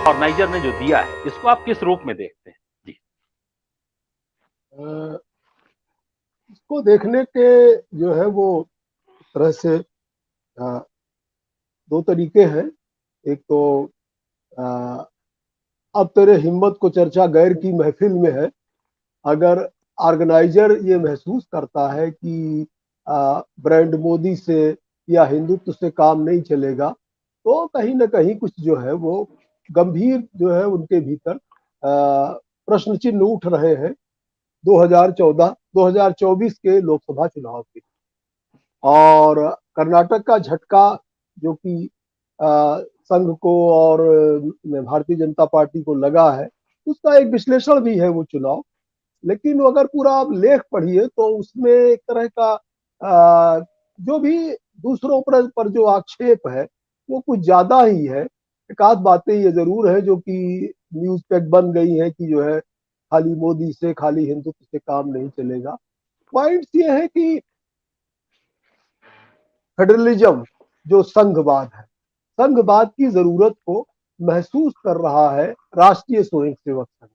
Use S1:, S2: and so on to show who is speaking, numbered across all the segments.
S1: Organiser ने जो दिया है, इसको आप किस रूप में देखते हैं? जी।
S2: अ, इसको देखने के जो है वो तरह से दो तरीके हैं। एक तो अ, अब तेरे हिम्मत को चर्चा गैर की महफिल में है। अगर ऑर्गेनाइजर ये महसूस करता है कि ब्रांड मोदी से या हिंदुत्व से काम नहीं चलेगा, तो कहीं ना कहीं कुछ जो है वो गंभीर जो है उनके भीतर प्रश्न चिन्ह उठ रहे हैं 2014 2024 के लोकसभा चुनाव के। और कर्नाटक का झटका जो कि संघ को और भारतीय जनता पार्टी को लगा है, उसका एक विश्लेषण भी है वो चुनाव। लेकिन अगर पूरा आप लेख पढ़िए तो उसमें एक तरह का जो भी दूसरों पर जो आक्षेप है वो कुछ ज्यादा ही है। एक आध बातें ये जरूर है जो कि न्यूज पैक बन गई है कि जो है खाली मोदी से, खाली हिंदुत्व से काम नहीं चलेगा। पॉइंट्स ये है कि फेडरलिज्म, जो संघवाद है, संघवाद की जरूरत को महसूस कर रहा है राष्ट्रीय स्वयंसेवक संघ,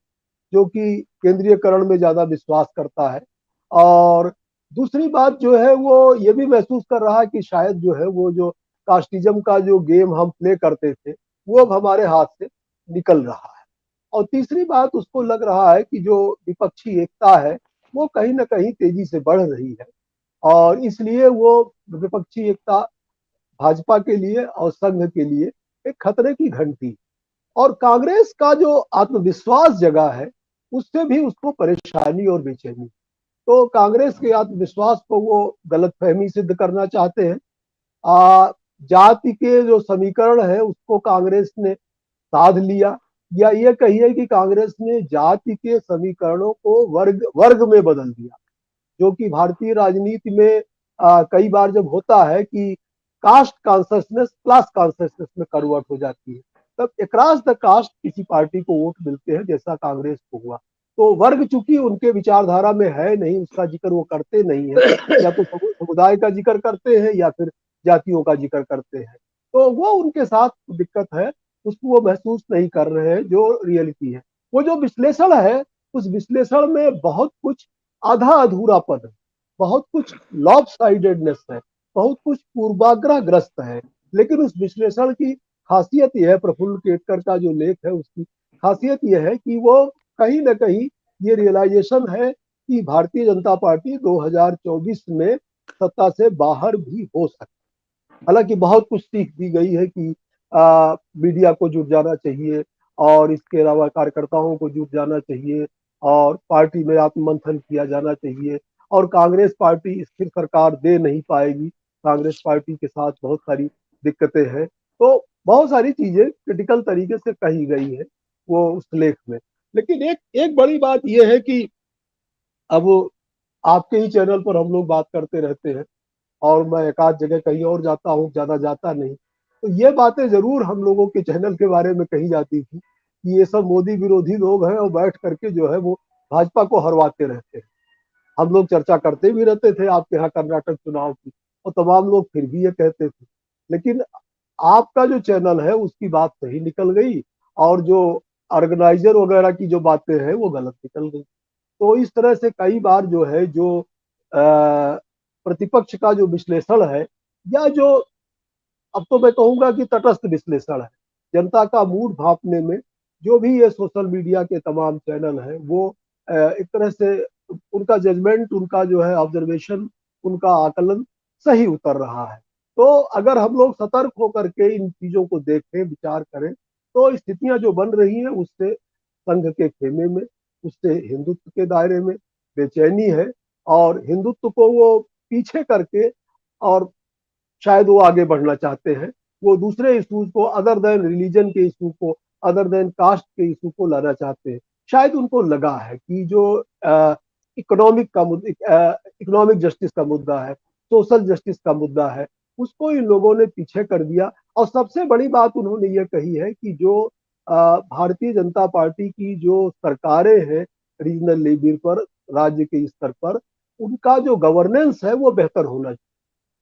S2: जो कि केंद्रीयकरण में ज्यादा विश्वास करता है। और दूसरी बात जो है वो ये भी महसूस कर रहा है कि शायद जो है वो जो कास्टिज्म का जो गेम हम प्ले करते थे वो अब हमारे हाथ से निकल रहा है। और तीसरी बात, उसको लग रहा है कि जो विपक्षी एकता है वो कहीं ना कहीं तेजी से बढ़ रही है। और इसलिए वो विपक्षी एकता भाजपा के लिए और संघ के लिए एक खतरे की घंटी। और कांग्रेस का जो आत्मविश्वास जगा है उससे भी उसको परेशानी और बेचैनी। तो कांग्रेस के आत्मविश्वास को वो गलतफहमी सिद्ध करना चाहते हैं। जाति के जो समीकरण है उसको कांग्रेस ने साध लिया, या ये कहिए कि कांग्रेस ने जाति के समीकरणों को वर्ग वर्ग में बदल दिया, जो कि भारतीय राजनीति में कई बार जब होता है कि कास्ट कॉन्सियसनेस क्लास कॉन्सियसनेस में कन्वर्ट हो जाती है, तब अक्रॉस द कास्ट किसी पार्टी को वोट मिलते हैं, जैसा कांग्रेस को हुआ। तो वर्ग चूंकि उनके विचारधारा में है नहीं, उसका जिक्र वो करते नहीं है, या तो समुदाय का जिक्र करते हैं या फिर जातियों का जिक्र करते हैं। तो वो उनके साथ दिक्कत है, उसको वो महसूस नहीं कर रहे हैं जो रियलिटी है। वो जो विश्लेषण है उस विश्लेषण में बहुत कुछ आधा अधूरापन है, बहुत कुछ लॉप साइडेडनेस है, बहुत कुछ पूर्वाग्रह ग्रस्त है। लेकिन उस विश्लेषण की खासियत यह है, प्रफुल्ल केतकर का जो लेख है उसकी खासियत यह है कि वो कहीं ना कहीं ये रियलाइजेशन है कि भारतीय जनता पार्टी 2024 में सत्ता से बाहर भी हो सकती है। हालांकि बहुत कुछ सीख दी गई है कि मीडिया को जुट जाना चाहिए, और इसके अलावा कार्यकर्ताओं को जुट जाना चाहिए, और पार्टी में आत्ममंथन किया जाना चाहिए। और कांग्रेस पार्टी स्थिर सरकार दे नहीं पाएगी, कांग्रेस पार्टी के साथ बहुत सारी दिक्कतें हैं। तो बहुत सारी चीजें क्रिटिकल तरीके से कही गई है वो उस लेख में। लेकिन एक एक बड़ी बात यह है कि अब आपके ही चैनल पर हम लोग बात करते रहते हैं, और मैं एक आध जगह कहीं और जाता हूँ, ज्यादा जाता नहीं। तो ये बातें जरूर हम लोगों के चैनल के बारे में कही जाती थी कि ये सब मोदी विरोधी लोग हैं और बैठ करके जो है वो भाजपा को हरवाते रहते हैं। हम लोग चर्चा करते भी रहते थे आपके यहाँ कर्नाटक चुनाव की, और तमाम लोग फिर भी ये कहते थे। लेकिन आपका जो चैनल है उसकी बात सही निकल गई, और जो ऑर्गेनाइजर वगैरह की जो बातें हैं वो गलत निकल गई। तो इस तरह से कई बार जो है जो प्रतिपक्ष का जो विश्लेषण है, या जो अब तो मैं कहूंगा कि तटस्थ विश्लेषण है, जनता का मूड भांपने में जो भी ये सोशल मीडिया के तमाम चैनल हैं वो एक तरह से उनका जजमेंट, उनका जो है ऑब्जर्वेशन, उनका आकलन सही उतर रहा है। तो अगर हम लोग सतर्क होकर के इन चीजों को देखें, विचार करें, तो स्थितियां जो बन रही हैं उससे संघ के खेमे में, उससे हिंदुत्व के दायरे में बेचैनी है। और हिंदुत्व को वो पीछे करके, और शायद वो आगे बढ़ना चाहते हैं, वो दूसरे इशूज को, अदर देन रिलीजन के इशू को, अदर देन कास्ट के इशू को लाना चाहते हैं। शायद उनको लगा है कि जो इकोनॉमिक जस्टिस का मुद्दा है, सोशल जस्टिस का मुद्दा है, उसको इन लोगों ने पीछे कर दिया। और सबसे बड़ी बात उन्होंने ये कही है कि जो भारतीय जनता पार्टी की जो सरकारें हैं रीजनल लेवल पर, राज्य के स्तर पर, उनका जो गवर्नेंस है वो बेहतर होना चाहिए।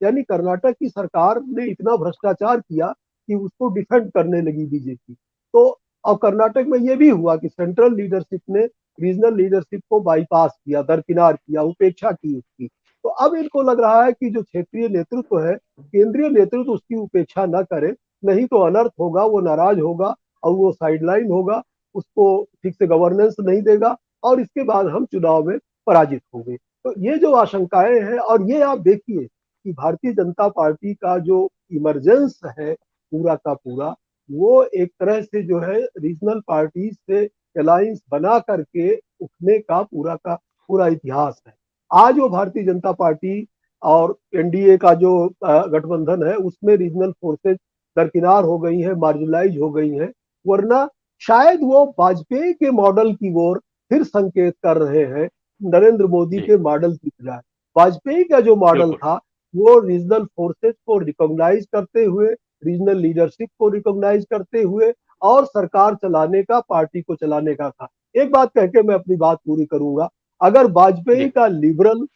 S2: यानी कर्नाटक की सरकार ने इतना भ्रष्टाचार किया कि उसको डिफेंड करने लगी बीजेपी। तो और कर्नाटक में ये भी हुआ कि सेंट्रल लीडरशिप ने रीजनल लीडरशिप को बाईपास किया, दरकिनार किया, उपेक्षा की उसकी। तो अब इनको लग रहा है कि जो क्षेत्रीय नेतृत्व है, केंद्रीय नेतृत्व उसकी उपेक्षा न करे, नहीं तो अनर्थ होगा, वो नाराज होगा और वो साइडलाइन होगा, उसको ठीक से गवर्नेंस नहीं देगा और इसके बाद हम चुनाव में पराजित होंगे। तो ये जो आशंकाएं हैं, और ये आप देखिए कि भारतीय जनता पार्टी का जो इमरजेंस है पूरा का पूरा, वो एक तरह से जो है रीजनल पार्टी से अलायंस बना करके उठने का पूरा इतिहास है। आज वो भारतीय जनता पार्टी और एनडीए का जो गठबंधन है उसमें रीजनल फोर्सेज दरकिनार हो गई हैं, मार्जिनलाइज हो गई हैं, वरना शायद वो वाजपेयी के मॉडल की ओर फिर संकेत कर रहे हैं, नरेंद्र मोदी के मॉडल की बजाय। वाजपेयी का जो मॉडल था वो रीजनल फोर्सेज को रिकॉग्नाइज करते हुए, रीजनल लीडरशिप को रिकॉग्नाइज करते हुए और सरकार चलाने का, पार्टी को चलाने का था। एक बात कह के मैं अपनी बात पूरी करूंगा, अगर वाजपेयी का लिबरल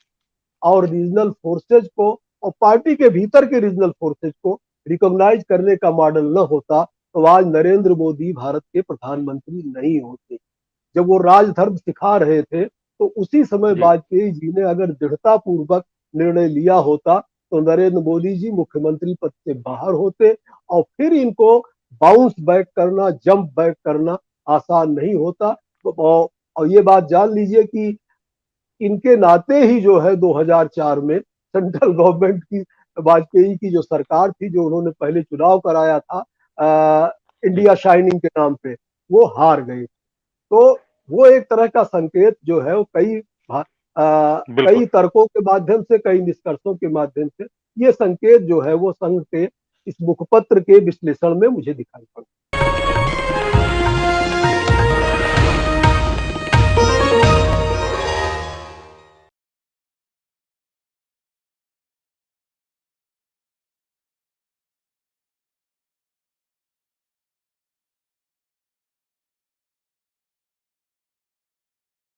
S2: और रीजनल फोर्सेज को और पार्टी के भीतर के रीजनल फोर्सेज को रिकॉग्नाइज करने का मॉडल न होता तो आज नरेंद्र मोदी भारत के प्रधानमंत्री नहीं होते। जब वो राजधर्म सिखा रहे थे तो उसी समय वाजपेयी जी ने अगर दृढ़ता पूर्वक निर्णय लिया होता तो नरेंद्र मोदी जी मुख्यमंत्री पद से बाहर होते और फिर इनको बाउंस बैक करना, जंप बैक करना आसान नहीं होता। और ये बात जान लीजिए कि इनके नाते ही जो है 2004 में सेंट्रल गवर्नमेंट की, वाजपेयी की जो सरकार थी, जो उन्होंने पहले चुनाव कराया था इंडिया शाइनिंग के नाम पे, वो हार गए। तो वो एक तरह का संकेत जो है वो कई तर्कों के माध्यम से, कई निष्कर्षों के माध्यम से ये संकेत जो है वो संघ के इस मुखपत्र के विश्लेषण में मुझे दिखाई पड़ा।